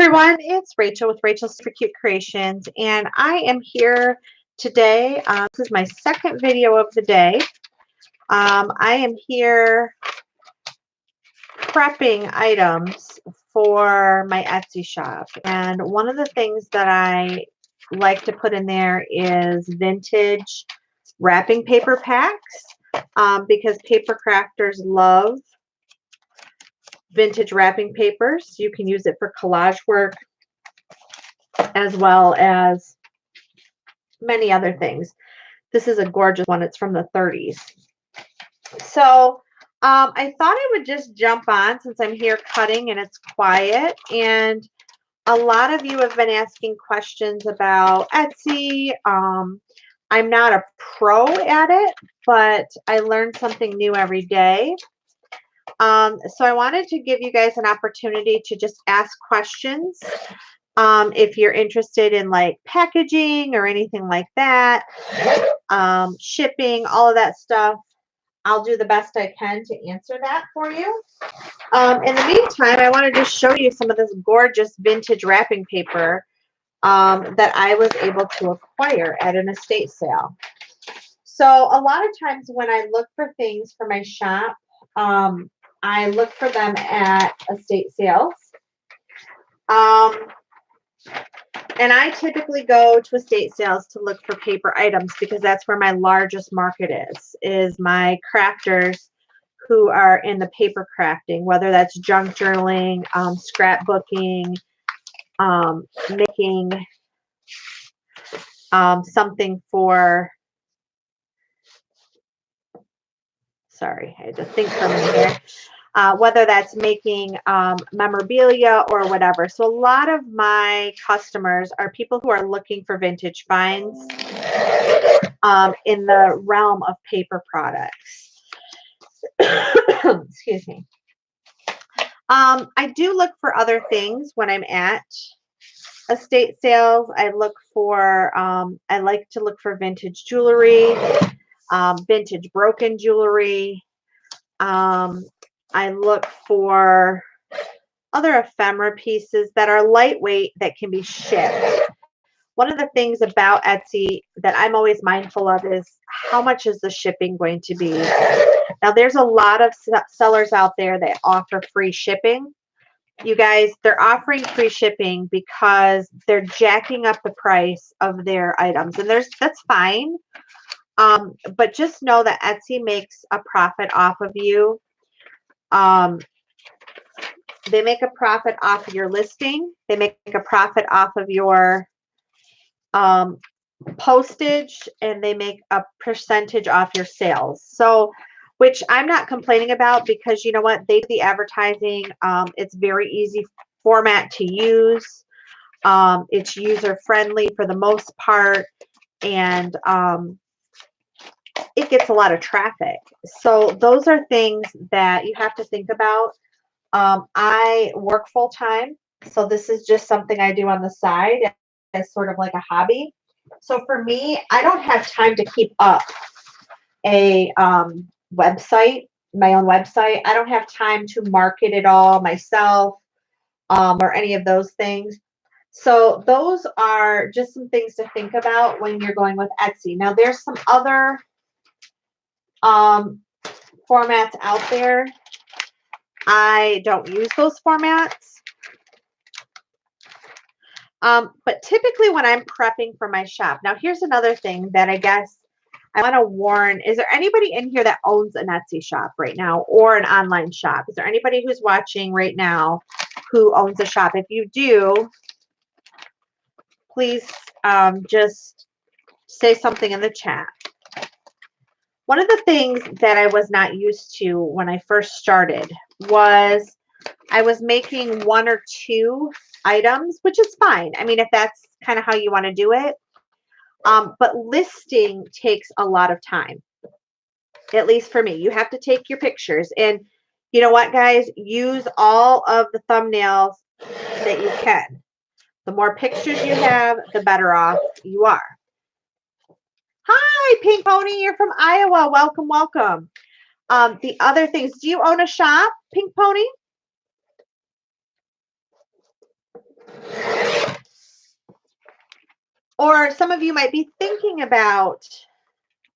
everyone, it's Rachel with Rachel's Super Cute Creations, and I am here today. This is my second video of the day. I am here prepping items for my Etsy shop, and one of the things that I like to put in there is vintage wrapping paper packs, because paper crafters love vintage wrapping papers. You can use it for collage work as well as many other things. This is a gorgeous one. It's from the 30s. So I thought I would just jump on since I'm here cutting and it's quiet. And a lot of you have been asking questions about Etsy. I'm not a pro at it, but I learn something new every day. So I wanted to give you guys an opportunity to just ask questions. If you're interested in like packaging or anything like that, shipping, all of that stuff, I'll do the best I can to answer that for you. In the meantime, I want to just show you some of this gorgeous vintage wrapping paper that I was able to acquire at an estate sale. So a lot of times when I look for things for my shop, I look for them at estate sales. And I typically go to estate sales to look for paper items because that's where my largest market is my crafters who are in the paper crafting, whether that's junk journaling, scrapbooking, making something for, sorry, I had to think for a minute here. Whether that's making memorabilia or whatever. So a lot of my customers are people who are looking for vintage finds in the realm of paper products. Excuse me. I do look for other things when I'm at estate sales. I look for, I like to look for vintage jewelry, vintage broken jewelry. I look for other ephemera pieces that are lightweight that can be shipped. One of the things about Etsy that I'm always mindful of is how much is the shipping going to be? Now, there's a lot of sellers out there that offer free shipping. You guys, they're offering free shipping because they're jacking up the price of their items, and that's fine. But just know that Etsy makes a profit off of you. They make a profit off of your listing. They make a profit off of your postage, and they make a percentage off your sales. So, which I'm not complaining about because you know what? They do the advertising. It's very easy format to use. It's user friendly for the most part, and it gets a lot of traffic. So those are things that you have to think about. I work full time, so this is just something I do on the side as sort of like a hobby. So for me, I don't have time to keep up a website, my own website. I don't have time to market it all myself, or any of those things. So those are just some things to think about when you're going with Etsy. Now there's some other formats out there. I don't use those formats. But typically when I'm prepping for my shop, now here's another thing that I guess I want to warn. Is there anybody in here that owns an Etsy shop right now or an online shop? Is there anybody who's watching right now who owns a shop? If you do, please just say something in the chat. One of the things that I was not used to when I first started was I was making one or two items, which is fine. I mean, if that's kind of how you want to do it. But listing takes a lot of time, at least for me. You have to take your pictures. And you know what, guys? Use all of the thumbnails that you can. The more pictures you have, the better off you are. Hi, Pink Pony. You're from Iowa. Welcome, welcome. The other things, do you own a shop, Pink Pony? Or some of you might be thinking about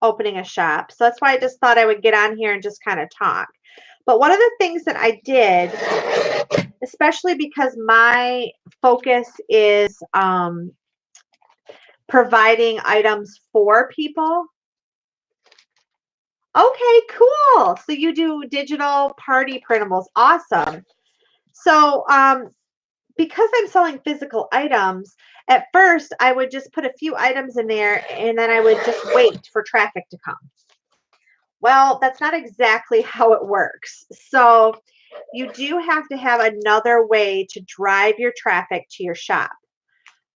opening a shop. So that's why I just thought I would get on here and just kind of talk. But one of the things that I did, especially because my focus is providing items for people. Okay, cool. So you do digital party printables. Awesome. So because I'm selling physical items, at first I would just put a few items in there and then I would just wait for traffic to come. Well, that's not exactly how it works. So you do have to have another way to drive your traffic to your shop.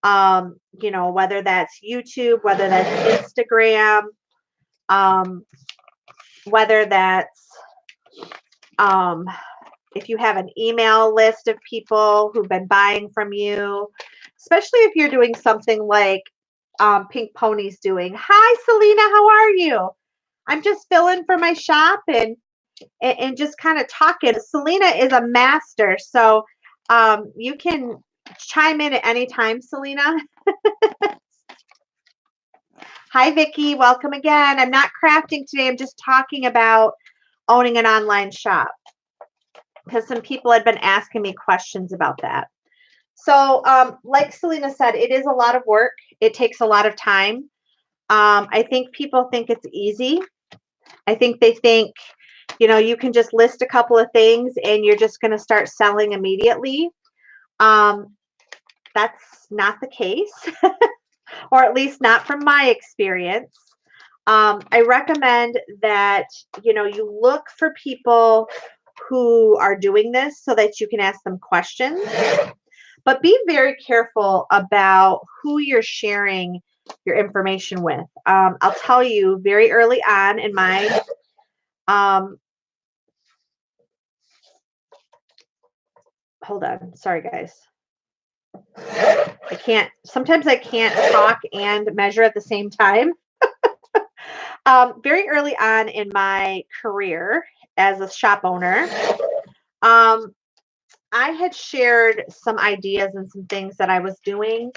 You know, whether that's YouTube, whether that's Instagram, whether that's if you have an email list of people who've been buying from you, especially if you're doing something like Pink Pony's doing. Hi, Selena, how are you? I'm just filling for my shop and just kind of talking. Selena is a master, so you can chime in at any time, Selena. Hi, Vicki. Welcome again. I'm not crafting today. I'm just talking about owning an online shop because some people had been asking me questions about that. So like Selena said, it is a lot of work. It takes a lot of time. I think people think it's easy. I think they think, you know, you can just list a couple of things and you're just going to start selling immediately. That's not the case, or at least not from my experience. I recommend that, you know, you look for people who are doing this so that you can ask them questions, but be very careful about who you're sharing your information with. I'll tell you very early on in my hold on, sorry guys. Sometimes I can't talk and measure at the same time. Very early on in my career as a shop owner, I had shared some ideas and some things that I was doing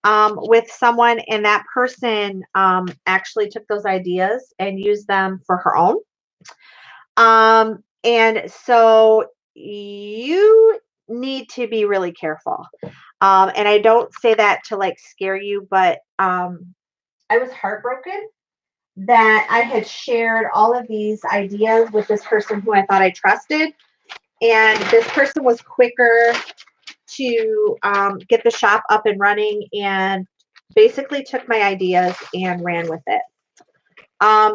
with someone, and that person actually took those ideas and used them for her own. And so you need to be really careful. And I don't say that to like scare you, but I was heartbroken that I had shared all of these ideas with this person who I thought I trusted. And this person was quicker to get the shop up and running and basically took my ideas and ran with it. I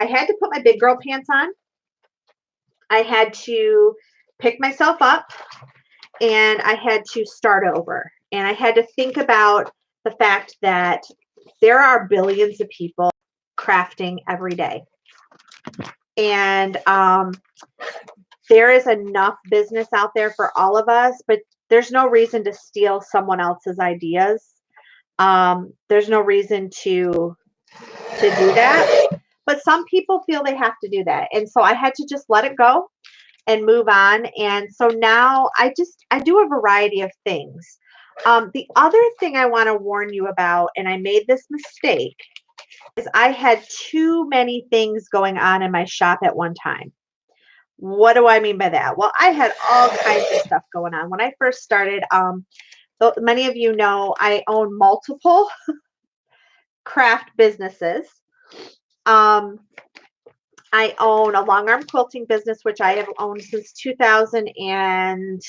had to put my big girl pants on. I had to pick myself up and I had to start over. And I had to think about the fact that there are billions of people crafting every day. And there is enough business out there for all of us, but there's no reason to steal someone else's ideas. There's no reason to do that. But some people feel they have to do that. And so I had to just let it go and move on. And so now I do a variety of things. The other thing I want to warn you about, and I made this mistake, is I had too many things going on in my shop at one time. What do I mean by that? Well, I had all kinds of stuff going on. When I first started, many of you know I own multiple craft businesses. I own a long arm quilting business, which I have owned since 2000 and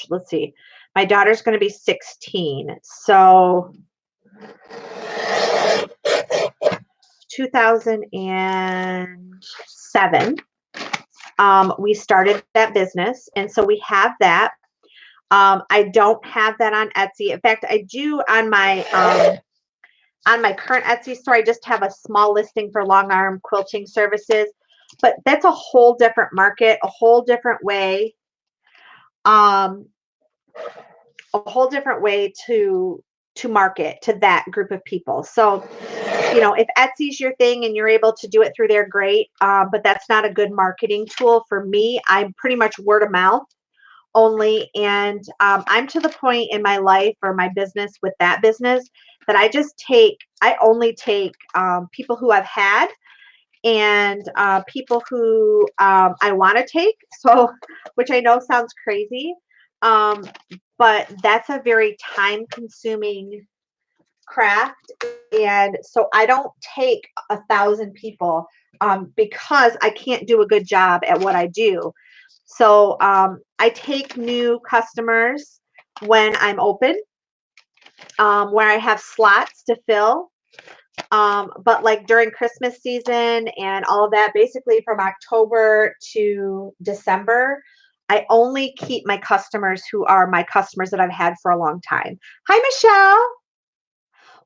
let's see, my daughter's going to be 16. So 2007, we started that business. And so we have that. I don't have that on Etsy. In fact, I do on my current Etsy store. I just have a small listing for long arm quilting services, but that's a whole different market, a whole different way, to market to that group of people. So, you know, if Etsy's your thing and you're able to do it through there, great. But that's not a good marketing tool for me. I'm pretty much word of mouth only. And I'm to the point in my life or my business with that business that I only take people who I've had and people who I want to take. So, which I know sounds crazy, but that's a very time consuming craft. And so I don't take 1,000 people because I can't do a good job at what I do. So I take new customers when I'm open, where I have slots to fill. But like during Christmas season and all of that, basically from October to December, I only keep my customers who are my customers that I've had for a long time. Hi, Michelle.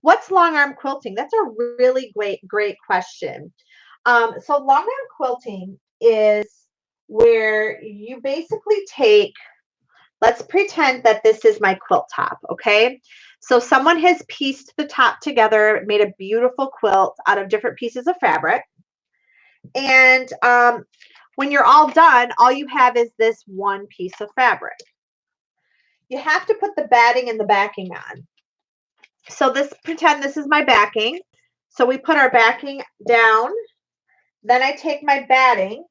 What's long arm quilting? That's a really great question. So long arm quilting is where you basically take, let's pretend that this is my quilt top, okay? So someone has pieced the top together, made a beautiful quilt out of different pieces of fabric. And when you're all done, all you have is this one piece of fabric. You have to put the batting and the backing on. So pretend this is my backing. So we put our backing down. Then I take my batting,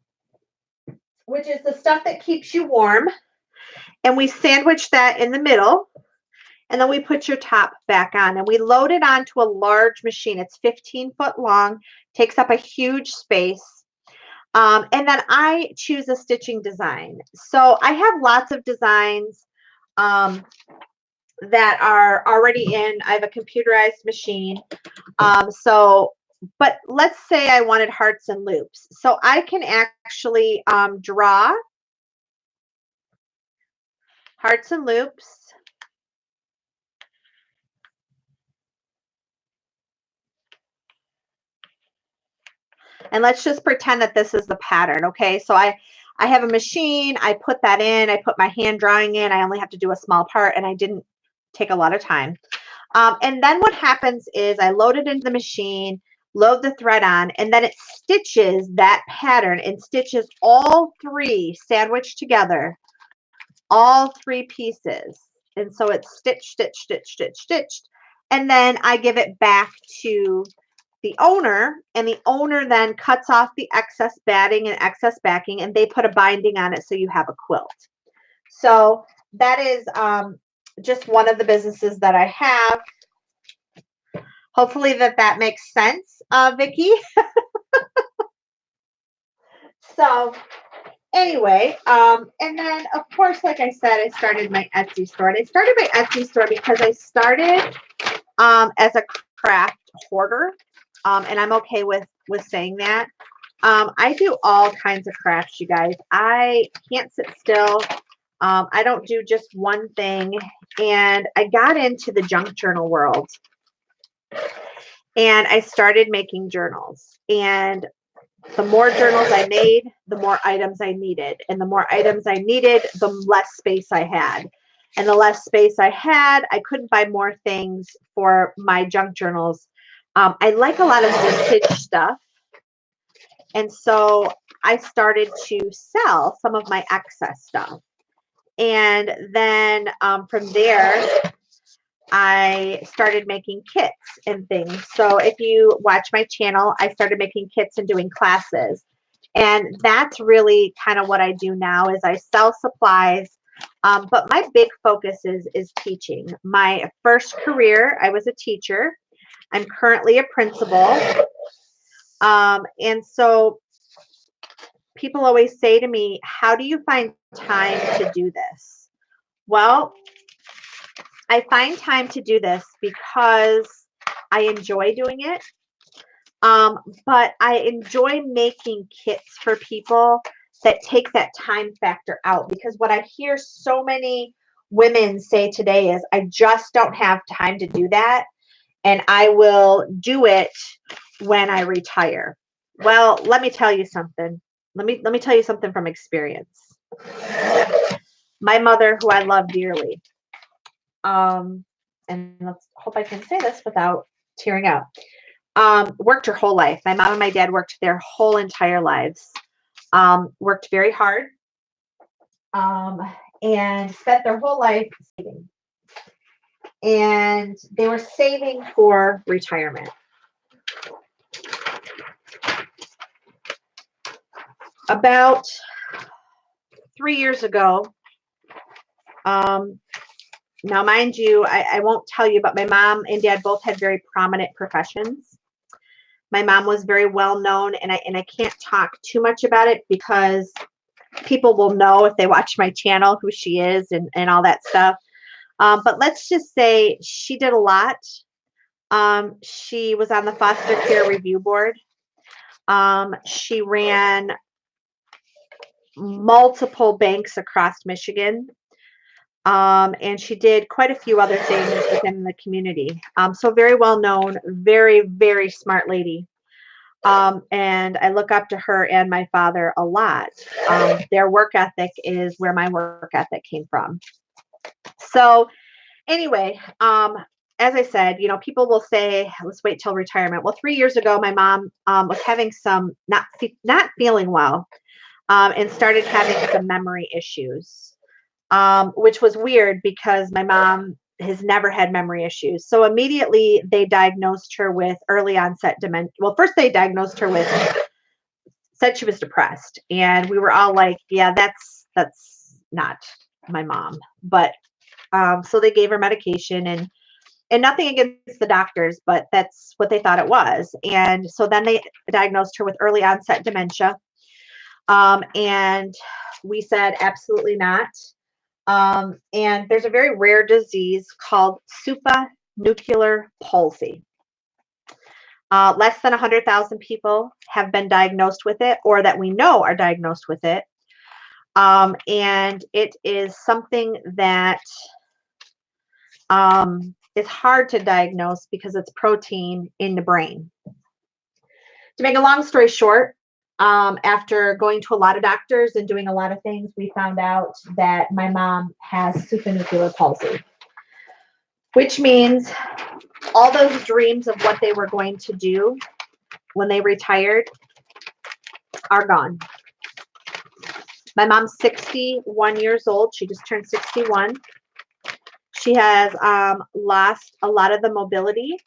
which is the stuff that keeps you warm, and we sandwich that in the middle. And then we put your top back on and we load it onto a large machine. It's 15 foot long, takes up a huge space. And then I choose a stitching design. So I have lots of designs that are already in. I have a computerized machine. But let's say I wanted hearts and loops. So I can actually draw hearts and loops. And let's just pretend that this is the pattern, okay? So I have a machine, I put that in, I put my hand drawing in, I only have to do a small part, and I didn't take a lot of time. And then what happens is I load it into the machine, load the thread on, and then it stitches that pattern and stitches all three sandwiched together, all three pieces. And so it's stitched, stitched, stitched, stitched, stitched. And then I give it back to the owner, and the owner then cuts off the excess batting and excess backing, and they put a binding on it so you have a quilt. So that is just one of the businesses that I have. Hopefully that makes sense, Vicki. So anyway, and then of course, like I said, I started my Etsy store. And I started my Etsy store because I started as a craft hoarder. And I'm okay with saying that. I do all kinds of crafts, you guys. I can't sit still. I don't do just one thing. And I got into the junk journal world. And I started making journals. And the more journals I made, the more items I needed. And the more items I needed, the less space I had. And the less space I had, I couldn't buy more things for my junk journals. I like a lot of vintage stuff. And so I started to sell some of my excess stuff. And then from there, I started making kits and things. So if you watch my channel, I started making kits and doing classes. And that's really kind of what I do now is I sell supplies. But my big focus is teaching. My first career, I was a teacher. I'm currently a principal. And so people always say to me, how do you find time to do this? Well, I find time to do this because I enjoy doing it. But I enjoy making kits for people that take that time factor out, because what I hear so many women say today is, I just don't have time to do that. And I will do it when I retire. Well, let me tell you something. Let me tell you something from experience. My mother, who I love dearly, and let's hope I can say this without tearing up, worked her whole life. My mom and my dad worked their whole entire lives. Worked very hard. and spent their whole life saving. And they were saving for retirement. About 3 years ago, now mind you, I won't tell you, but my mom and dad both had very prominent professions. My mom was very well known, and I can't talk too much about it because people will know if they watch my channel who she is and all that stuff. But let's just say she did a lot. She was on the foster care review board. She ran multiple banks across Michigan. And she did quite a few other things within the community. So very well known, very, very smart lady. And I look up to her and my father a lot. Their work ethic is where my work ethic came from. So anyway, as I said, people will say, let's wait till retirement. Well, 3 years ago, my mom was having some not feeling well, and started having some memory issues, which was weird because my mom has never had memory issues. So immediately they diagnosed her with early onset dementia. Well, first they diagnosed her with, said she was depressed. And we were all like, yeah, that's not my mom. But so they gave her medication and nothing against the doctors, but that's what they thought it was. And so then they diagnosed her with early onset dementia. And we said, absolutely not. And there's a very rare disease called supranuclear palsy. Less than 100,000 people have been diagnosed with it, or that we know are diagnosed with it. And it is something that is hard to diagnose because it's protein in the brain. To make a long story short, after going to a lot of doctors and doing a lot of things, we found out that my mom has supranuclear palsy, which means all those dreams of what they were going to do when they retired are gone. My mom's 61 years old. She just turned 61. She has lost a lot of the mobility.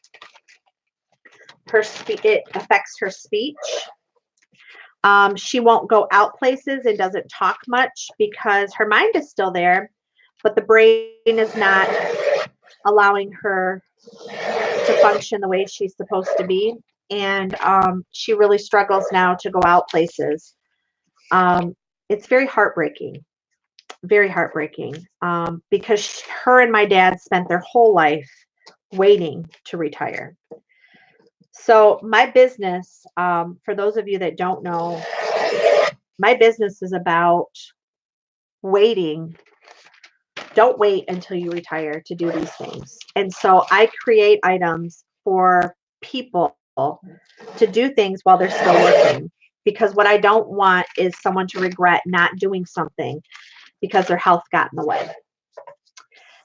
It affects her speech. She won't go out places and doesn't talk much because her mind is still there, but the brain is not allowing her to function the way she's supposed to be. And she really struggles now to go out places. It's very heartbreaking, because her and my dad spent their whole life waiting to retire. So my business, for those of you that don't know, my business is about waiting. Don't wait until you retire to do these things. And so I create items for people to do things while they're still working, because what I don't want is someone to regret not doing something because their health got in the way.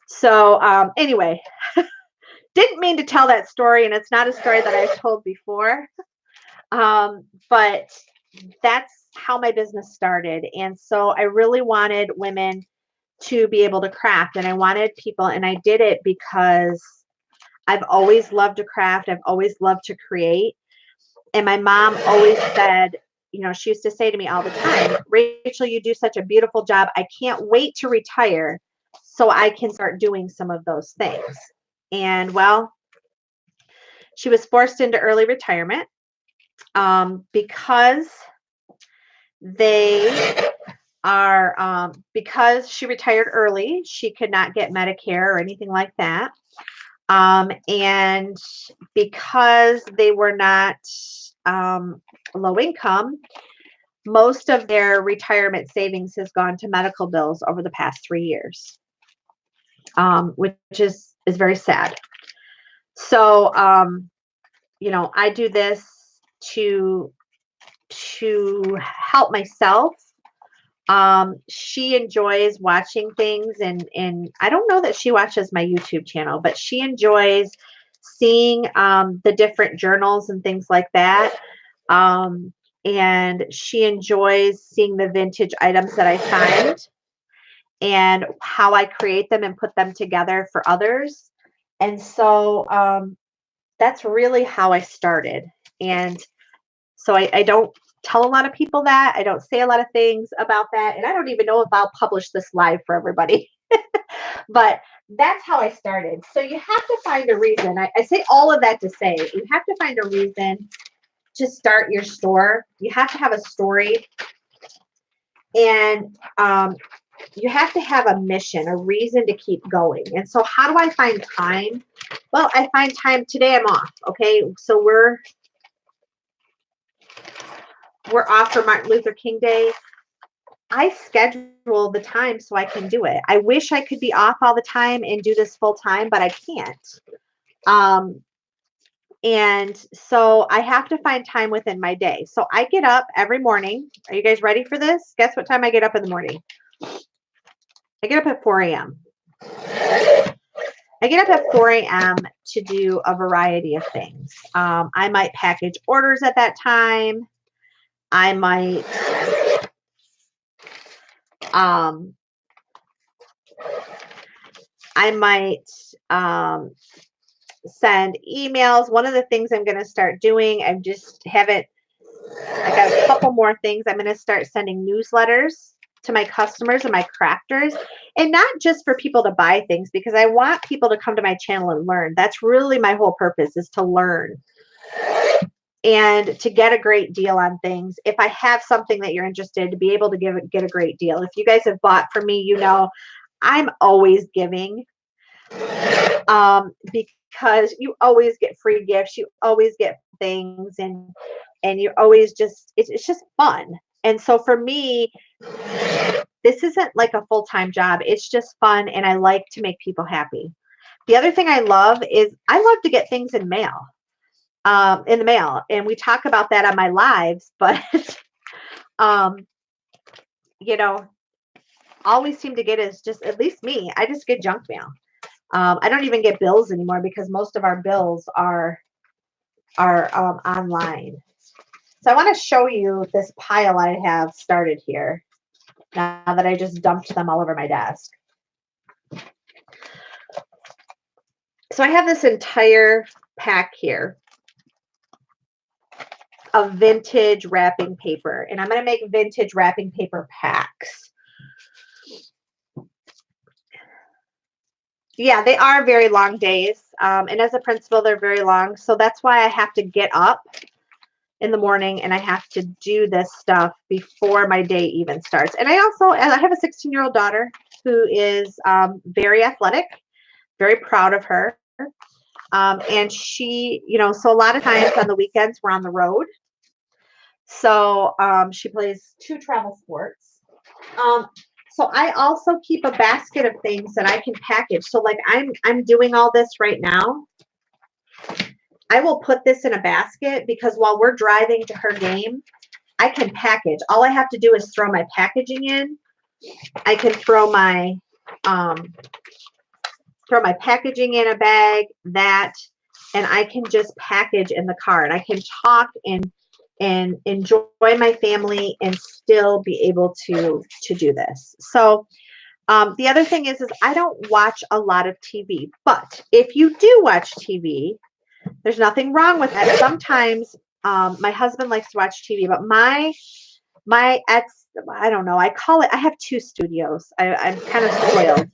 So anyway, didn't mean to tell that story, and it's not a story that I've told before, but that's how my business started. And so I really wanted women to be able to craft, and I wanted people, and I did it because I've always loved to craft. I've always loved to create. And my mom always said, she used to say to me all the time, Rachel, you do such a beautiful job. I can't wait to retire so I can start doing some of those things. And well, she was forced into early retirement because because she retired early, she could not get Medicare or anything like that. And because they were not low income, most of their retirement savings has gone to medical bills over the past 3 years, which is very sad. So, I do this to help myself. She enjoys watching things, and I don't know that she watches my YouTube channel, but she enjoys seeing the different journals and things like that. And she enjoys seeing the vintage items that I find. and how I create them and put them together for others. And so that's really how I started. And so I don't tell a lot of people that. I don't say a lot of things about that. And I don't even know if I'll publish this live for everybody. But that's how I started. So you have to find a reason. I say all of that to say you have to find a reason to start your store. You have to have a story. And you have to have a mission, a reason to keep going. And so how do I find time? Well, I find time today. I'm off. Okay. So we're off for Martin Luther King Day. I schedule the time so I can do it. I wish I could be off all the time and do this full time, but I can't. And so I have to find time within my day. So I get up every morning. Are you guys ready for this? Guess what time I get up in the morning? I get up at 4 a.m. I get up at 4 a.m. to do a variety of things. I might package orders at that time. I might send emails. One of the things I'm going to start doing, I got a couple more things. I'm going to start sending newsletters to my customers and my crafters, and not just for people to buy things, because I want people to come to my channel and learn. That's really my whole purpose, is to learn and to get a great deal on things. If I have something that you're interested, to be able to get a great deal. If you guys have bought from me, you know I'm always giving, because you always get free gifts, you always get things, and you always just, it's just fun. And so for me, this isn't like a full-time job. It's just fun, and I like to make people happy. The other thing I love is I love to get things in the mail, and we talk about that on my lives. But you know, all we seem to get is just, at least me, I just get junk mail. I don't even get bills anymore, because most of our bills are online. So I want to show you this pile I have started here, now that I just dumped them all over my desk. So I have this entire pack here of vintage wrapping paper, and I'm going to make vintage wrapping paper packs. Yeah, they are very long days. And as a principal, they're very long. So that's why I have to get up in the morning and I have to do this stuff before my day even starts. And I have a 16-year-old daughter who is very athletic, very proud of her. And she, so a lot of times on the weekends we're on the road. So she plays 2 travel sports. So I also keep a basket of things that I can package. So like I'm doing all this right now. I will put this in a basket, because while we're driving to her game, I can package. All I have to do is throw my packaging in. I can throw my packaging in a bag, and I can just package in the car, and I can talk and enjoy my family and still be able to do this. So the other thing is I don't watch a lot of TV, but if you do watch TV, there's nothing wrong with that. Sometimes my husband likes to watch TV, but my ex, I don't know, I have 2 studios. I'm kind of spoiled.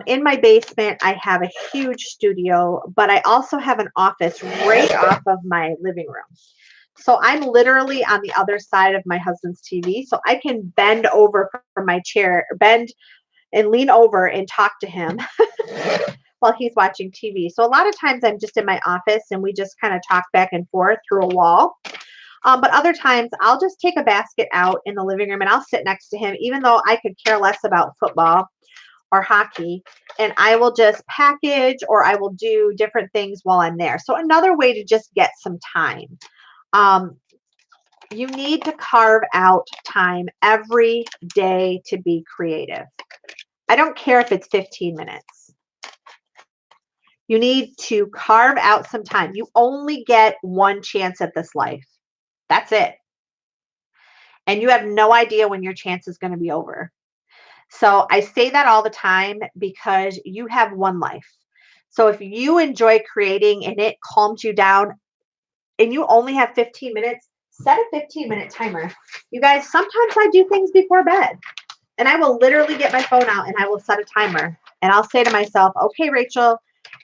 In my basement, I have a huge studio, but I also have an office right off of my living room. So I'm literally on the other side of my husband's TV. So I can bend over from my chair, bend and lean over and talk to him while he's watching TV. So a lot of times I'm just in my office and we just kind of talk back and forth through a wall. But other times I'll just take a basket out in the living room and I'll sit next to him, even though I could care less about football or hockey, and I will just package or I will do different things while I'm there. So another way to just get some time. You need to carve out time every day to be creative. I don't care if it's 15 minutes. You need to carve out some time. You only get one chance at this life. That's it. And you have no idea when your chance is going to be over. So I say that all the time because you have one life. So if you enjoy creating and it calms you down and you only have 15 minutes, set a 15-minute timer. You guys, sometimes I do things before bed and I will literally get my phone out and I will set a timer and I'll say to myself, okay, Rachel,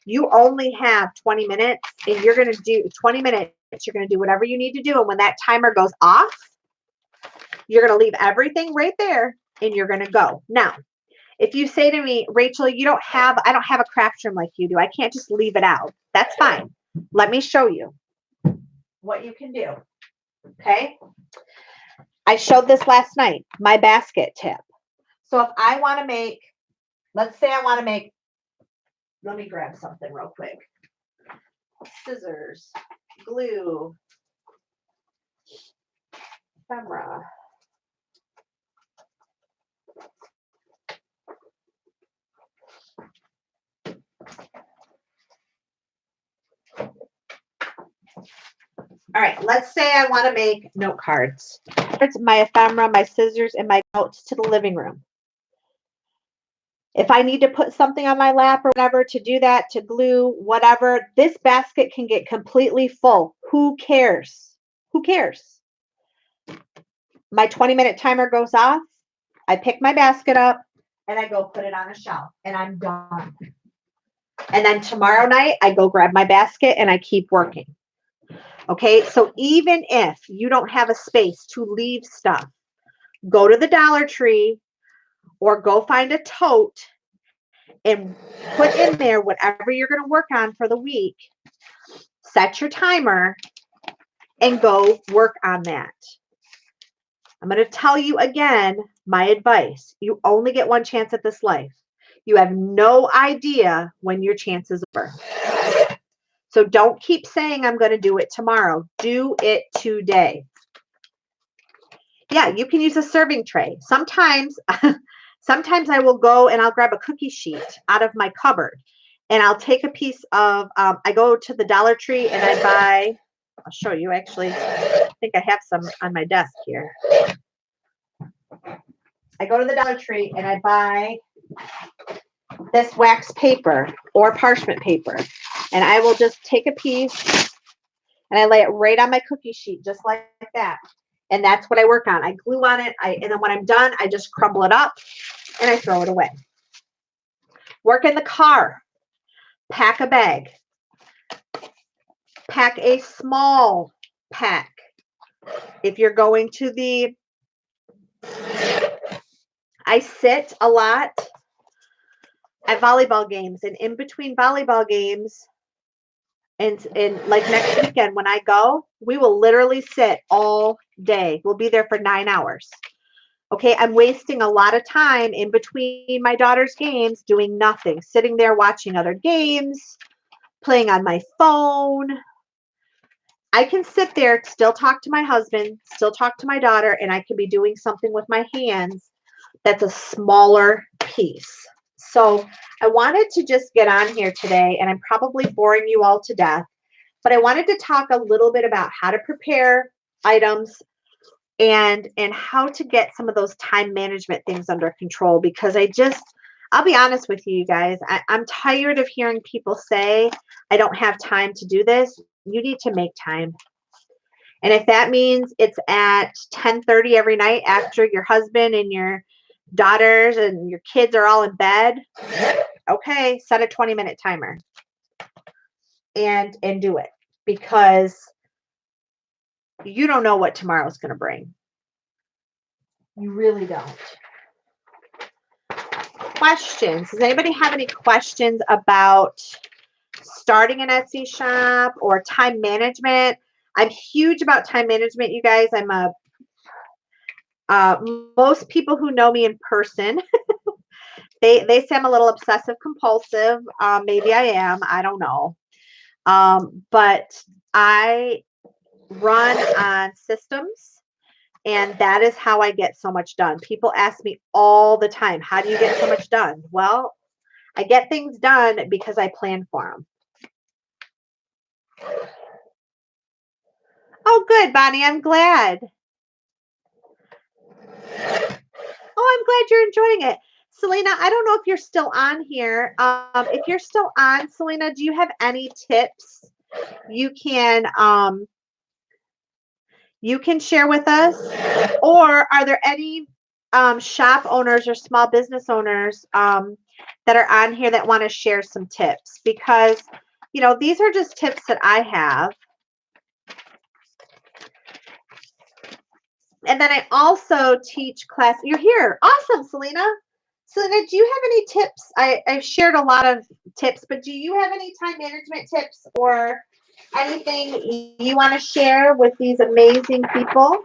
you only have 20 minutes and you're going to do 20 minutes. You're going to do whatever you need to do. And when that timer goes off, you're going to leave everything right there and you're going to go. Now, if you say to me, Rachel, I don't have a craft room like you do. I can't just leave it out. That's fine. Let me show you what you can do. Okay. I showed this last night, my basket tip. So if I want to make, let's say I want to make, let me grab something real quick. Scissors, glue, ephemera. All right, let's say I want to make note cards. It's my ephemera, my scissors, and my notes to the living room. If I need to put something on my lap or whatever to do that, to glue, whatever, this basket can get completely full. Who cares? Who cares? My 20-minute timer goes off. I pick my basket up and I go put it on a shelf and I'm done. And then tomorrow night, I go grab my basket and I keep working. Okay, so even if you don't have a space to leave stuff, go to the Dollar Tree or go find a tote and put in there whatever you're going to work on for the week. Set your timer and go work on that. I'm going to tell you again my advice. You only get one chance at this life. You have no idea when your chance is over. So don't keep saying I'm going to do it tomorrow. Do it today. Yeah, you can use a serving tray. Sometimes I will go and I'll grab a cookie sheet out of my cupboard and I'll take a piece of, I go to the Dollar Tree and I buy, I'll show you actually, I think I have some on my desk here. I go to the Dollar Tree and I buy this wax paper or parchment paper and I will just take a piece and I lay it right on my cookie sheet just like that. And that's what I work on. I glue on it. And then when I'm done, I just crumble it up and I throw it away. Work in the car. Pack a bag. Pack a small pack. If you're going to I sit a lot at volleyball games, and in between volleyball games, and like next weekend when I go, we will literally sit all day. We'll be there for 9 hours. Okay, I'm wasting a lot of time in between my daughter's games doing nothing, sitting there watching other games, playing on my phone. I can sit there, still talk to my husband, still talk to my daughter, and I can be doing something with my hands that's a smaller piece. So I wanted to just get on here today, and I'm probably boring you all to death, but I wanted to talk a little bit about how to prepare items and how to get some of those time management things under control, because I'll be honest with you guys, I'm tired of hearing people say, I don't have time to do this. You need to make time. And if that means it's at 10:30 every night after your husband and your daughters and your kids are all in bed, okay, set a 20-minute timer and do it, because you don't know what tomorrow's going to bring. You really don't. Questions? Does anybody have any questions about starting an Etsy shop or time management? I'm huge about time management, you guys. Most people who know me in person, they say I'm a little obsessive compulsive. Maybe I am. I don't know. But I run on systems, and that is how I get so much done. People ask me all the time, how do you get so much done? Well, I get things done because I plan for them. Oh, good, Bonnie. I'm glad. Oh, I'm glad you're enjoying it. Selena, I don't know if you're still on here. If you're still on, Selena, do you have any tips you can share with us? Or are there any shop owners or small business owners that are on here that want to share some tips? Because, these are just tips that I have. And then I also teach class. You're here. Awesome, Selena. Selena, do you have any tips? I've shared a lot of tips, but do you have any time management tips or anything you want to share with these amazing people?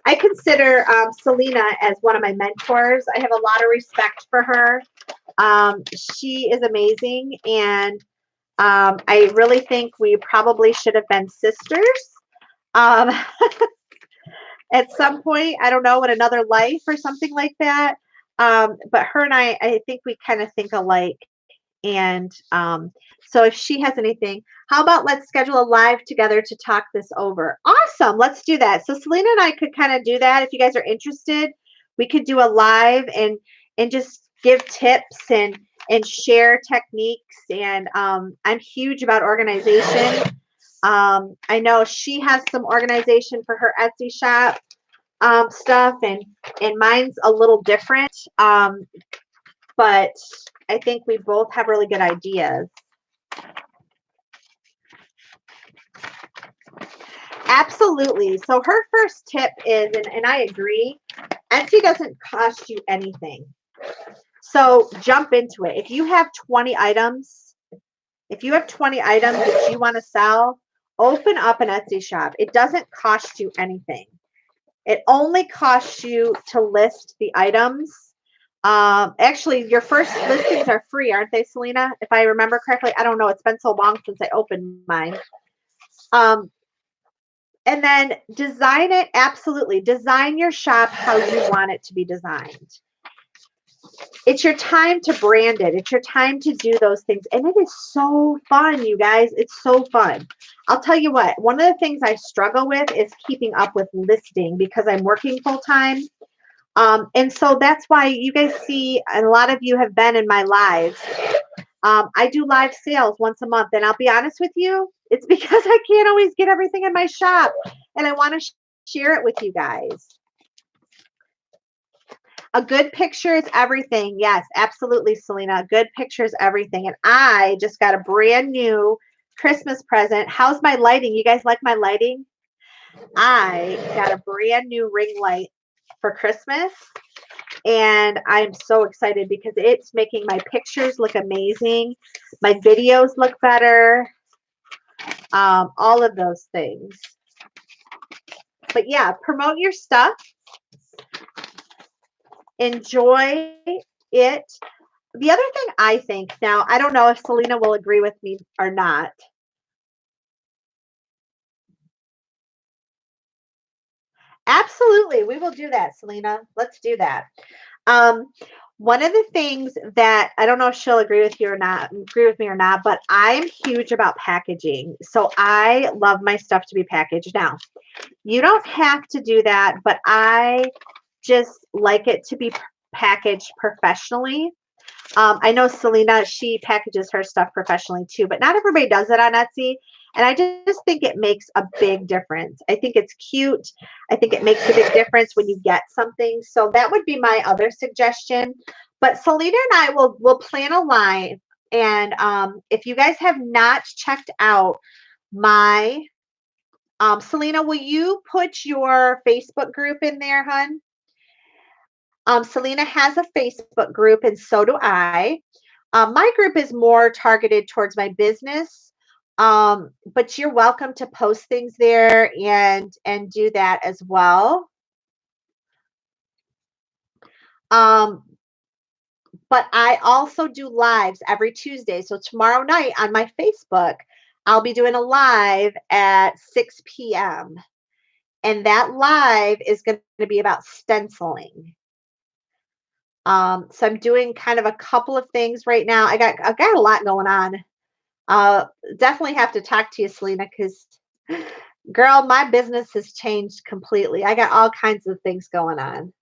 I consider Selena as one of my mentors. I have a lot of respect for her. She is amazing, and I really think we probably should have been sisters um, at some point. I don't know, in another life or something like that. But her and I think we kind of think alike. And so if she has anything, how about let's schedule a live together to talk this over? Awesome. Let's do that. So Selena and I could kind of do that. If you guys are interested, we could do a live and just give tips and share techniques. And I'm huge about organization. I know she has some organization for her Etsy shop stuff, and mine's a little different. But I think we both have really good ideas. Absolutely. So her first tip is, and I agree, Etsy doesn't cost you anything. So jump into it. If you have 20 items, that you want to sell, open up an Etsy shop. It doesn't cost you anything. It only costs you to list the items. Actually, your first listings are free, aren't they, Selena? If I remember correctly, I don't know. It's been so long since I opened mine. And then design it. Absolutely. Design your shop how you want it to be designed. It's your time to brand it. It's your time to do those things. And it is so fun, you guys. It's so fun. I'll tell you what, one of the things I struggle with is keeping up with listing because I'm working full time. And so that's why you guys see, and a lot of you have been in my lives. I do live sales once a month. And I'll be honest with you, it's because I can't always get everything in my shop. And I want to share it with you guys. A good picture is everything. Yes, absolutely, Selena. A good picture is everything. And I just got a brand new Christmas present. How's my lighting? You guys like my lighting? I got a brand new ring light for Christmas. And I'm so excited because it's making my pictures look amazing. My videos look better. All of those things. But yeah, promote your stuff. Enjoy it. The other thing I think, now, I don't know if Selena will agree with me or not. Absolutely. We will do that, Selena. Let's do that. One of the things that I don't know if she'll agree with me or not, but I'm huge about packaging. So I love my stuff to be packaged. Now, you don't have to do that, but I just like it to be packaged professionally. I know Selena, she packages her stuff professionally too, but not everybody does it on Etsy. And I just think it makes a big difference. I think it's cute. I think it makes a big difference when you get something. So that would be my other suggestion. But Selena and I will plan a live. And if you guys have not checked out my Selena, will you put your Facebook group in there, hun? Selena has a Facebook group, and so do I. My group is more targeted towards my business, but you're welcome to post things there and do that as well. But I also do lives every Tuesday. So tomorrow night on my Facebook, I'll be doing a live at 6 p.m. And that live is going to be about stenciling. So I'm doing kind of a couple of things right now. I've got a lot going on. Definitely have to talk to you, Selena, because Girl, my business has changed completely. I got all kinds of things going on.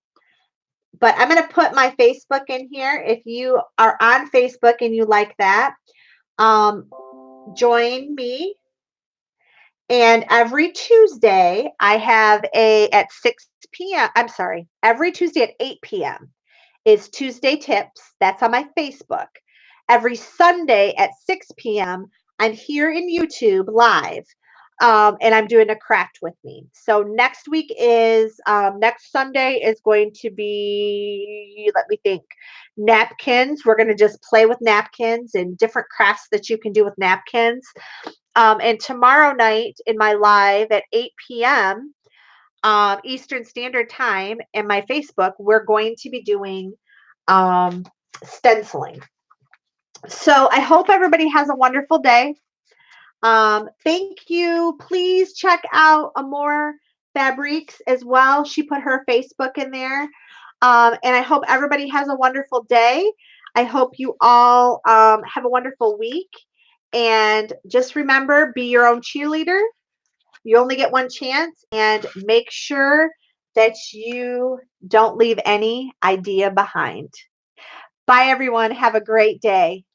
But I'm going to put my Facebook in here. If you are on Facebook and you like that, join me. And every Tuesday, I have at 6 p.m. I'm sorry, every Tuesday at 8 p.m. is Tuesday Tips. That's on my Facebook. Every Sunday at 6 p.m., I'm here in YouTube live. And I'm doing a craft with me. So next week is next Sunday is going to be, let me think, napkins. We're going to just play with napkins and different crafts that you can do with napkins. And tomorrow night in my live at 8 p.m. Eastern Standard Time in my Facebook, we're going to be doing stenciling. So I hope everybody has a wonderful day. Thank you. Please check out Amore Fabriques as well. She put her Facebook in there. And I hope everybody has a wonderful day. I hope you all have a wonderful week. And just remember, be your own cheerleader. You only get one chance, and make sure that you don't leave any idea behind. Bye, everyone. Have a great day.